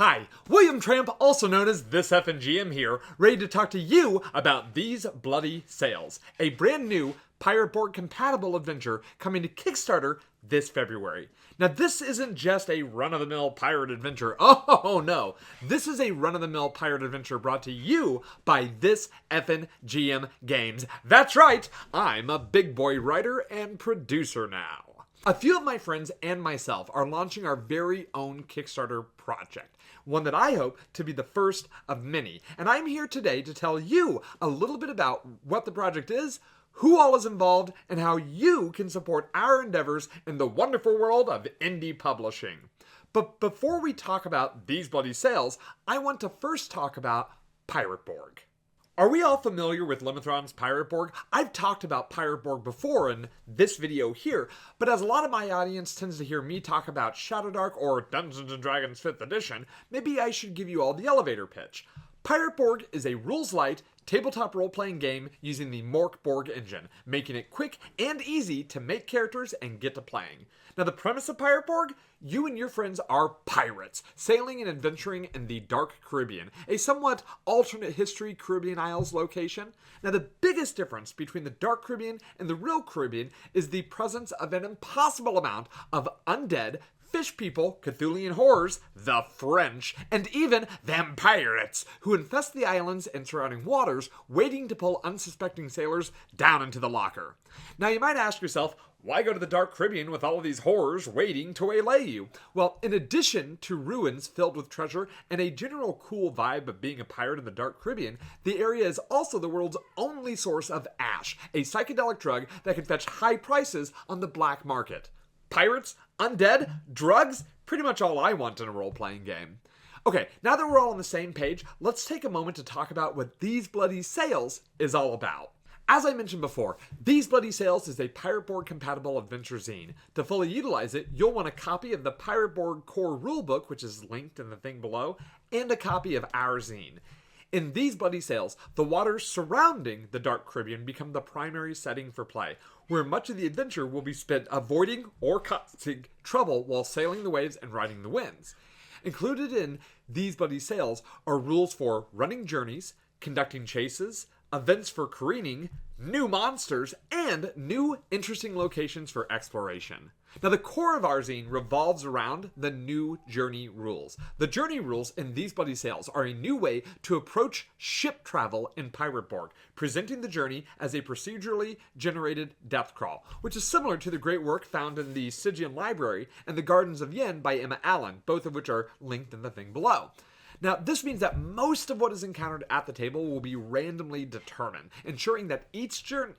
Hi, William Tramp, also known as This FNGM here, ready to talk to you about These Bloody Sails, a brand new Pirate Borg compatible adventure coming to Kickstarter this February. Now, this isn't just a run-of-the-mill pirate adventure. Oh no, this is a run-of-the-mill pirate adventure brought to you by This FNGM Games. That's right, I'm a big boy writer and producer now. A few of my friends and myself are launching our very own Kickstarter project, one that I hope to be the first of many. And I'm here today to tell you a little bit about what the project is, who all is involved, and how you can support our endeavors in the wonderful world of indie publishing. But before we talk about These Bloody Sails, I want to first talk about Pirate Borg. Are we all familiar with Limithron's Pirate Borg? I've talked about Pirate Borg before in this video here, but as a lot of my audience tends to hear me talk about Shadowdark or Dungeons & Dragons 5th edition, maybe I should give you all the elevator pitch. Pirate Borg is a rules-light, tabletop role-playing game using the Mork Borg engine, making it quick and easy to make characters and get to playing. Now, the premise of Pirate Borg? You and your friends are pirates, sailing and adventuring in the Dark Caribbean, a somewhat alternate history Caribbean Isles location. Now, the biggest difference between the Dark Caribbean and the real Caribbean is the presence of an impossible amount of undead, fish people, Cthulhian horrors, the French, and even vampirates, who infest the islands and surrounding waters, waiting to pull unsuspecting sailors down into the locker. Now, you might ask yourself, why go to the Dark Caribbean with all of these horrors waiting to waylay you? Well, in addition to ruins filled with treasure and a general cool vibe of being a pirate in the Dark Caribbean, the area is also the world's only source of ash, a psychedelic drug that can fetch high prices on the black market. Pirates? Undead? Drugs? Pretty much all I want in a role-playing game. Okay, now that we're all on the same page, let's take a moment to talk about what These Bloody Sails is all about. As I mentioned before, These Bloody Sails is a Pirate Borg compatible adventure zine. To fully utilize it, you'll want a copy of the Pirate Borg core rulebook, which is linked in the thing below, and a copy of our zine. In These Bloody Sails, the waters surrounding the Dark Caribbean become the primary setting for play, where much of the adventure will be spent avoiding or causing trouble while sailing the waves and riding the winds. Included in These Bloody Sails are rules for running journeys, conducting chases, events for careening, new monsters, and new interesting locations for exploration. Now, the core of our zine revolves around the new journey rules. The journey rules in These Bloody Sails are a new way to approach ship travel in Pirate Borg, presenting the journey as a procedurally generated death crawl, which is similar to the great work found in the Stygian Library and the Gardens of Yen by Emma Allen, both of which are linked in the thing below. Now, this means that most of what is encountered at the table will be randomly determined, ensuring that each journey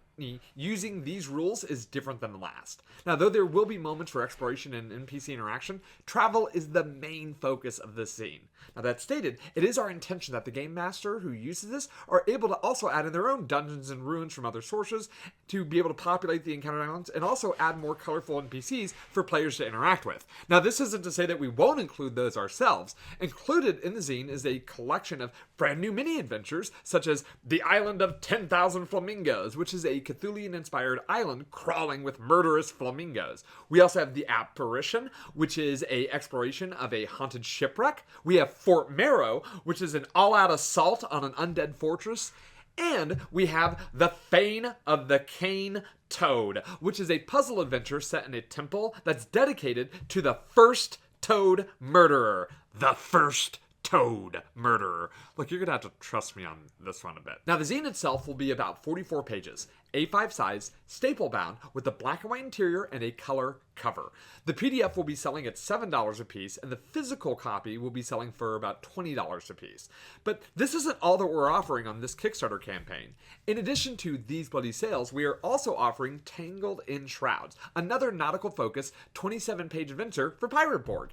using these rules is different than the last. Now, though there will be moments for exploration and NPC interaction, travel is the main focus of this zine. Now, that stated, it is our intention that the game master who uses this are able to also add in their own dungeons and ruins from other sources to be able to populate the encountered islands and also add more colorful NPCs for players to interact with. Now, this isn't to say that we won't include those ourselves. Included in the zine is a collection of brand new mini adventures, such as the Island of 10,000 Flamingos, which is a Cthulhian-inspired island crawling with murderous flamingos. We also have the Apparition, which is a exploration of a haunted shipwreck. We have Fort Marrow, which is an all-out assault on an undead fortress. And we have the Fane of the Cane Toad, which is a puzzle adventure set in a temple that's dedicated to the first Toad murderer. The first Toad murderer. Look, you're gonna have to trust me on this one a bit. Now, the zine itself will be about 44 pages, A5 size, staple bound, with a black and white interior and a color cover. The PDF will be selling at $7 a piece, and the physical copy will be selling for about $20 a piece. But this isn't all that we're offering on this Kickstarter campaign. In addition to These Bloody Sails, we are also offering Tangled in Shrouds, another nautical-focused 27-page adventure for Pirate Borg.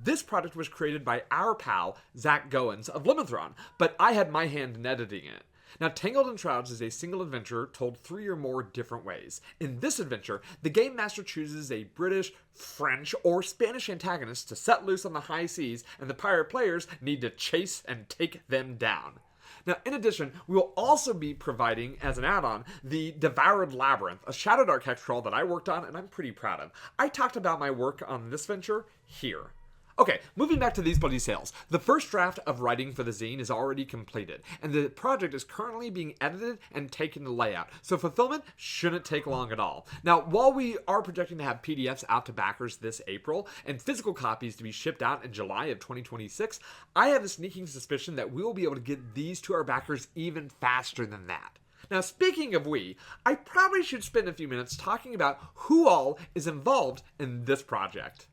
This project was created by our pal, Zach Goins of Limithron, but I had my hand in editing it. Now, Tangled in Shrouds is a single adventure told 3 or more different ways. In this adventure, the game master chooses a British, French, or Spanish antagonist to set loose on the high seas, and the pirate players need to chase and take them down. Now, in addition, we will also be providing, as an add-on, the Devoured Labyrinth, a Shadowdark hex crawl that I worked on and I'm pretty proud of. I talked about my work on this venture here. Okay, moving back to these bloody sales. The first draft of writing for the zine is already completed, and the project is currently being edited and taken to layout, so fulfillment shouldn't take long at all. Now, while we are projecting to have PDFs out to backers this April, and physical copies to be shipped out in July of 2026, I have a sneaking suspicion that we will be able to get these to our backers even faster than that. Now, speaking of we, I probably should spend a few minutes talking about who all is involved in this project.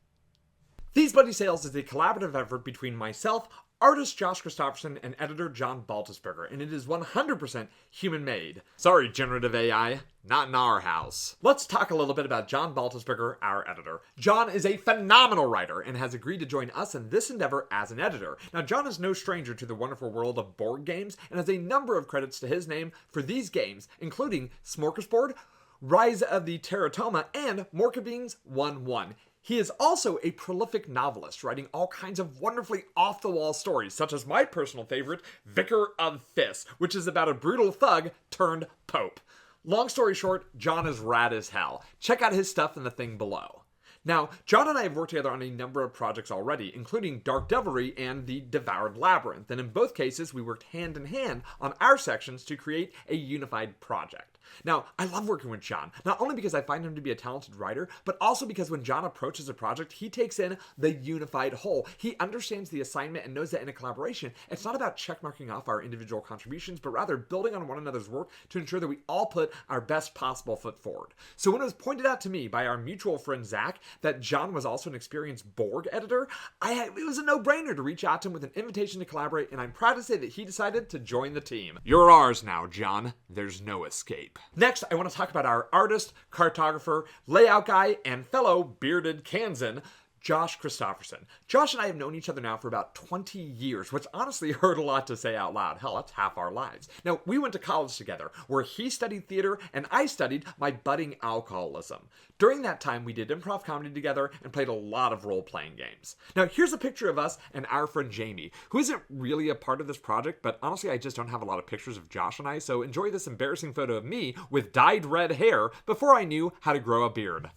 These Bloody Sales is a collaborative effort between myself, artist Josh Christopherson, and editor John Baltusberger, and it is 100% human-made. Sorry, generative AI, not in our house. Let's talk a little bit about John Baltusberger, our editor. John is a phenomenal writer and has agreed to join us in this endeavor as an editor. Now, John is no stranger to the wonderful world of board games and has a number of credits to his name for these games, including Smorgasbord, Rise of the Teratoma, and Morkabings 1-1. He is also a prolific novelist, writing all kinds of wonderfully off-the-wall stories, such as my personal favorite, Vicar of Fists, which is about a brutal thug turned pope. Long story short, John is rad as hell. Check out his stuff in the thing below. Now, John and I have worked together on a number of projects already, including Dark Devilry and The Devoured Labyrinth, and in both cases, we worked hand in hand on our sections to create a unified project. Now, I love working with John, not only because I find him to be a talented writer, but also because when John approaches a project, he takes in the unified whole. He understands the assignment and knows that in a collaboration, it's not about checkmarking off our individual contributions, but rather building on one another's work to ensure that we all put our best possible foot forward. So when it was pointed out to me by our mutual friend Zach that John was also an experienced Borg editor, it was a no-brainer to reach out to him with an invitation to collaborate, and I'm proud to say that he decided to join the team. You're ours now, John. There's no escape. Next, I want to talk about our artist, cartographer, layout guy, and fellow bearded Kansan, Josh Christopherson. Josh and I have known each other now for about 20 years, which honestly hurt a lot to say out loud. Hell, that's half our lives. Now, we went to college together, where he studied theater and I studied my budding alcoholism. During that time, we did improv comedy together and played a lot of role-playing games. Now, here's a picture of us and our friend Jamie, who isn't really a part of this project, but honestly, I just don't have a lot of pictures of Josh and I, so enjoy this embarrassing photo of me with dyed red hair before I knew how to grow a beard.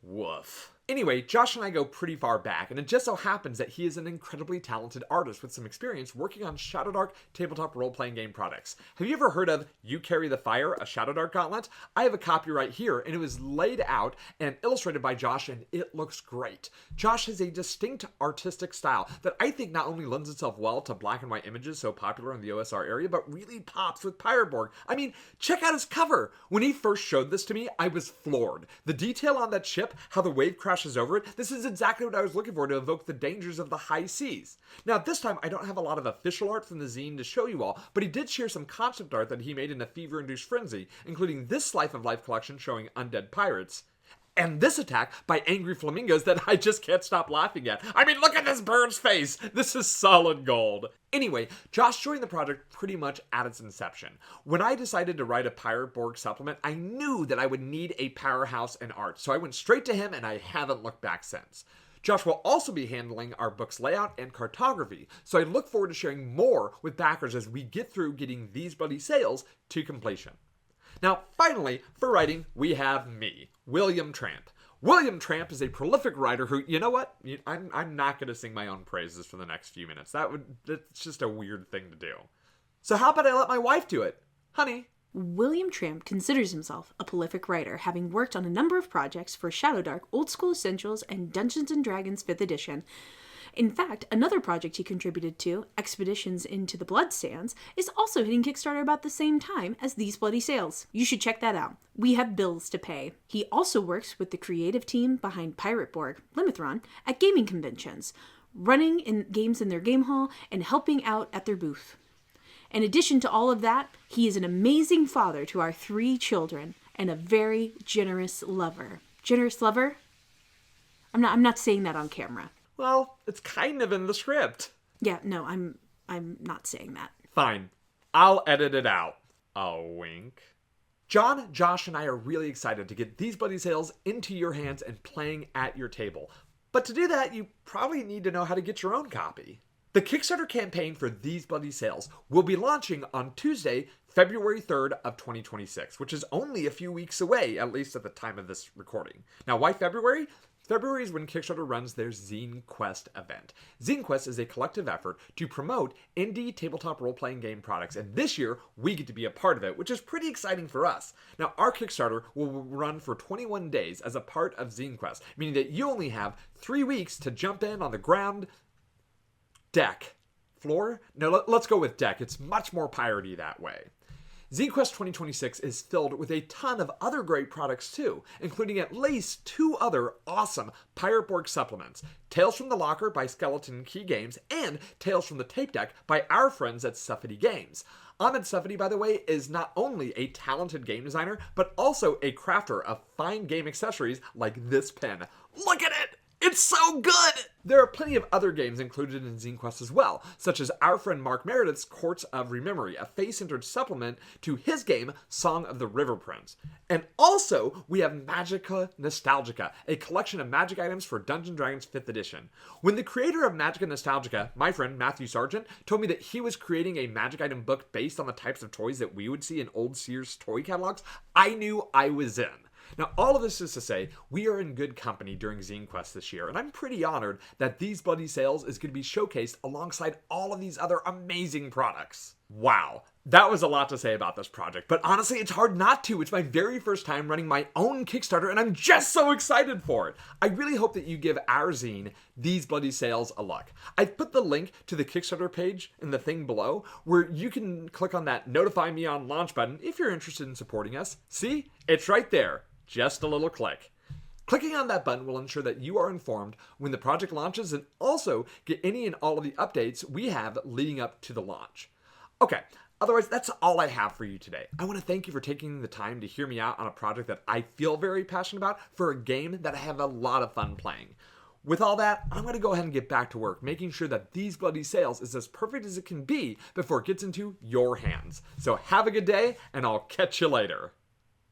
Woof. Anyway, Josh and I go pretty far back, and it just so happens that he is an incredibly talented artist with some experience working on Shadowdark tabletop role-playing game products. Have you ever heard of You Carry the Fire, a Shadowdark gauntlet? I have a copy right here, and it was laid out and illustrated by Josh, and it looks great. Josh has a distinct artistic style that I think not only lends itself well to black and white images so popular in the OSR area, but really pops with Pirate Borg. I mean, check out his cover. When he first showed this to me, I was floored. The detail on that ship, how the wave crashes over it, this is exactly what I was looking for to evoke the dangers of the high seas. Now, this time, I don't have a lot of official art from the zine to show you all, but he did share some concept art that he made in a fever-induced frenzy, including this Slice of Life collection showing undead pirates, and this attack by angry flamingos that I just can't stop laughing at. I mean, look at this bird's face! This is solid gold. Anyway, Josh joined the project pretty much at its inception. When I decided to write a Pirate Borg supplement, I knew that I would need a powerhouse in art, so I went straight to him and I haven't looked back since. Josh will also be handling our book's layout and cartography, so I look forward to sharing more with backers as we get through getting these bloody sales to completion. Now, finally, for writing, we have me, William Tramp. William Tramp is a prolific writer who, you know what? I'm not going to sing my own praises for the next few minutes. That's just a weird thing to do. So how about I let my wife do it? Honey. William Tramp considers himself a prolific writer, having worked on a number of projects for Shadowdark, Old School Essentials, and Dungeons & Dragons 5th edition. In fact, another project he contributed to, Expeditions into the Bloodstands, is also hitting Kickstarter about the same time as These Bloody Sales. You should check that out. We have bills to pay. He also works with the creative team behind Pirate Borg, Limithron, at gaming conventions, running in games in their game hall and helping out at their booth. In addition to all of that, he is an amazing father to our 3 children and a very generous lover. Generous lover? I'm not saying that on camera. Well, it's kind of in the script. Yeah, no, I'm not saying that. Fine. I'll edit it out. A wink. John, Josh, and I are really excited to get These Bloody Sales into your hands and playing at your table. But to do that, you probably need to know how to get your own copy. The Kickstarter campaign for These Bloody Sales will be launching on Tuesday, February 3rd of 2026, which is only a few weeks away, at least at the time of this recording. Now, why February? February is when Kickstarter runs their Zine Quest event. Zine Quest is a collective effort to promote indie tabletop role-playing game products, and this year we get to be a part of it, which is pretty exciting for us. Now, our Kickstarter will run for 21 days as a part of Zine Quest, meaning that you only have 3 weeks to jump in on the ground, deck, floor? No, let's go with deck. It's much more piratey that way. Zine Quest 2026 is filled with a ton of other great products too, including at least 2 other awesome Pirate Borg supplements, Tales from the Locker by Skeleton Key Games and Tales from the Tape Deck by our friends at Suffety Games. Ahmed Suffety, by the way, is not only a talented game designer, but also a crafter of fine game accessories like this pen. Look at it! It's so good! There are plenty of other games included in Zine Quest as well, such as our friend Mark Meredith's Courts of Rememory, a face-centered supplement to his game Song of the River Prince. And also, we have Magica Nostalgica, a collection of magic items for Dungeons & Dragons 5th edition. When the creator of Magica Nostalgica, my friend Matthew Sargent, told me that he was creating a magic item book based on the types of toys that we would see in old Sears toy catalogs, I knew I was in. Now, all of this is to say, we are in good company during Zine Quest this year, and I'm pretty honored that These Bloody Sales is going to be showcased alongside all of these other amazing products. Wow, that was a lot to say about this project, but honestly, it's hard not to. It's my very first time running my own Kickstarter, and I'm just so excited for it. I really hope that you give our zine, These Bloody Sales, a look. I've put the link to the Kickstarter page in the thing below, where you can click on that Notify Me on Launch button if you're interested in supporting us. See? It's right there. Just a little click. Clicking on that button will ensure that you are informed when the project launches and also get any and all of the updates we have leading up to the launch. Okay, otherwise that's all I have for you today. I want to thank you for taking the time to hear me out on a project that I feel very passionate about for a game that I have a lot of fun playing. With all that, I'm going to go ahead and get back to work, making sure that These Bloody Sales is as perfect as it can be before it gets into your hands. So have a good day, and I'll catch you later.